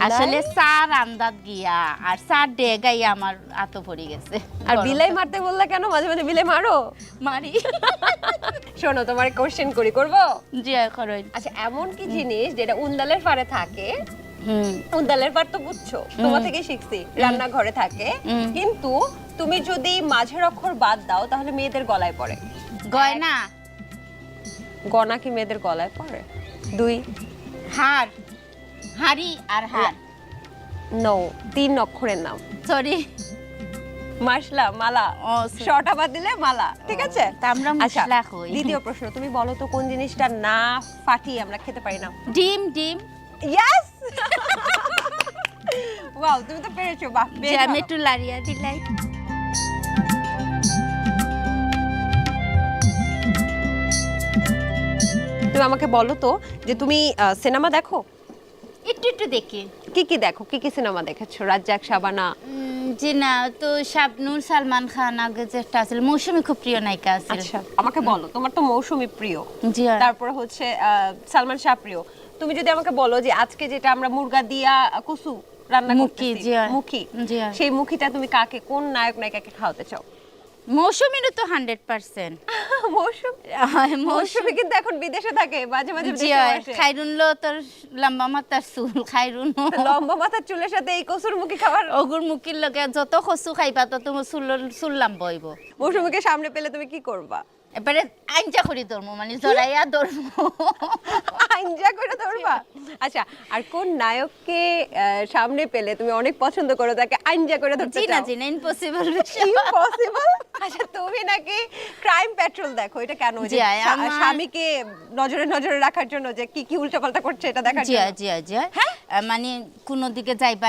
আসলে চার আন্দাজ গিয়া আর চার ডে গাইয়া আমার আত পড়ে গেছে। আর বিলাই মারতে বললা কেন? মাঝে মাঝে বিলাই মারো? মারি। শোনো, তোমার কোশ্চেন করবো? জি করুন। আচ্ছা, এমন কি জিনিস যেটা উন্দালের পারে থাকে? উন্দালের পার তো বুঝছো, তোমার থেকে শিখছি, রান্নাঘরে থাকে, কিন্তু তুমি যদি মাঝের অক্ষর বাদ দাও তাহলে মেয়েদের গলায় পড়ে। গয়না। গয়না কি মেয়েদের গলায় পড়ে? 2 হার। হাড়ি আর হার। নো, 3 অক্ষরের নাম। সরি। মাসলা, মালা। শর্ট বাদ দিলে মালা, ঠিক আছে? তা আমরা মশলা কই। দ্বিতীয় প্রশ্ন, তুমি বলো তো কোন জিনিসটা না ফাটিয়ে আমরা খেতে পারি না? ডিম। ডিম। ইয়েস। ওয়াও, তুমি তো পেরেছো, বাহ। আমি একটু লাড়িয়া দিলাই। তুমি আমাকে বলো তো যে তুমি সিনেমা দেখো? একটু একটু দেখি। কি দেখো? কি সিনেমা দেখেছো? রাজ্জাক, শাবানা? জি না, তো শাবনূর, সালমান খান আগে যেটা আছিল, মৌসুমী খুব প্রিয় নায়িকা আছে। আচ্ছা, আমাকে বলো, তোমার তো মৌসুমী প্রিয়, জি। তারপর হচ্ছে সালমান শাহ প্রিয়। তুমি যদি আমাকে বলো যে আজকে যেটা আমরা মুরগা দিয়া কসু রান্না করতেছি, মুখী, সেই মুখীটা তুমি কাকে, কোন নায়ক নায়িকাকে খাওয়াতে চাও? মৌসুমীর তো 100%। মৌসুমী কিন্তু এখন বিদেশে থাকে, মাঝে মাঝে দেশে আসে। খাইরুন লো তোর লম্বা মাথার চুল, খাইরুন লম্বা মাথার চুলের সাথে এই কসুর মুখী খাবার? ওগুর মুখির লগে যত কসু খাইবা তত চুল লম্বা হইব। মৌসুমীকে সামনে পেলে তুমি কি করবা? এবারে আইনজা করি ধরবো, মানে জড়াইয়া ধরবো। আইনজা করে ধরবা? আচ্ছা, আর কোন নায়ককে সামনে পেলে তুমি অনেক পছন্দ করো, তাকে আইনজা করে ধরতে চাও? জি না, ইম্পসিবল। ইম্পসিবল? আচ্ছা, তুমি নাকি ক্রাইম পেট্রোল দেখো, এটা কেন? যে স্বামীকে নজরে নজরে রাখার জন্য, যে কি কি উল্টাপাল্টা করছে এটা দেখার জন্য? জি, মানে কোন দিকে যাইবা